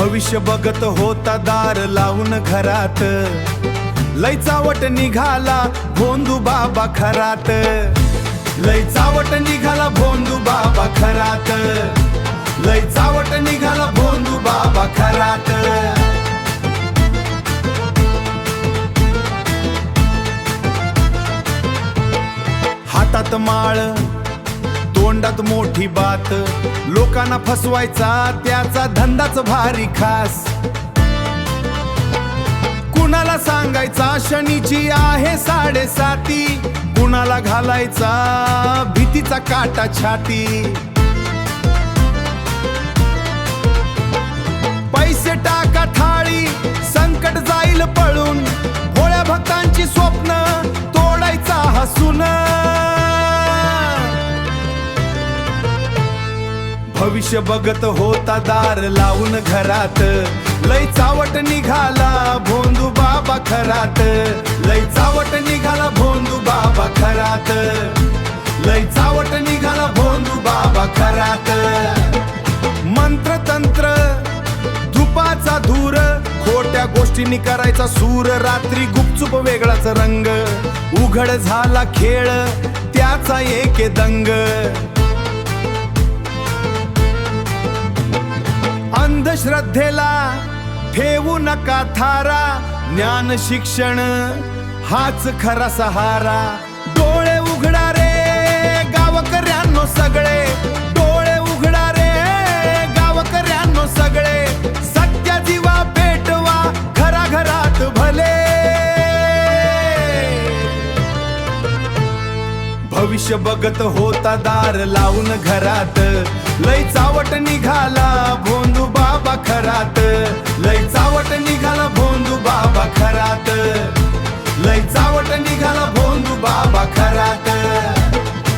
भविष्य बघत होता दार लावून घरात, लय चावट निघाला भोंदू बाबा खरात, लय चावट निघाला भोंदू बाबा खरात, लय चावट निघाला भोंदू बाबा खरात। हातात माळ तोंडात मोठी बात, लोकांना फसवायचा त्याचा धंदाच भारी खास, कुणाला सांगायचा शनीची आहे 7.5, कुणाला घालायचा भीतीचा काटा छाती। पैसे टाका थाळी संकट जाईल पळून, भोळ्या भक्तांची स्वप्न तोडायचा हसून। भविष्य बघत होता दार लावून घरात, लय चावट निघाला भोंदू बाबा खरात, लय चावट निघाला भोंदू बाबा खरात, लय चावट निघाला भोंदू बाबा खरात। मंत्र तंत्र धुपाचा धूर, खोट्या गोष्टींनी करायचा सूर, रात्री गुपचूप वेगळाच रंग, उघड झाला खेळ त्याचा एक दंग। अंधश्रद्धेला ठेवू नका थारा, ज्ञान शिक्षण हाच खरा सहारा। डोळे उघडा रे गावकऱ्यांनो सगळे, डोळे उघडा रे गावकऱ्यांनो सगळे, सत्य जीवा पेटवा घराघरात भले। भविष्य बघत होता दार लावून घरात, लय चावट निघाला भोंदू बाबा खरात, लय चावट निघाला भोंदू बाबा खरात, लय चावट निघाला भोंदू बाबा खरात,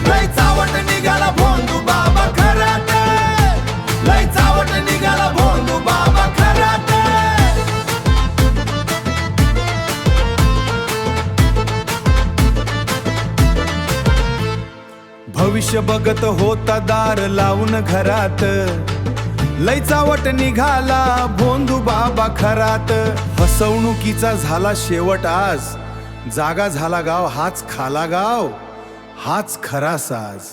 लय चावट निघाला भोंदू बाबा खरात, लय चावट निघाला भोंदू बाबा खरात। भविष्य बघत होता दार लावून घरात, लय चावट निघाला भोंदू बाबा खरात। फसवणुकीचा झाला शेवट आज, जागा झाला गाव हाच खाला गाव, हाच खरा साज।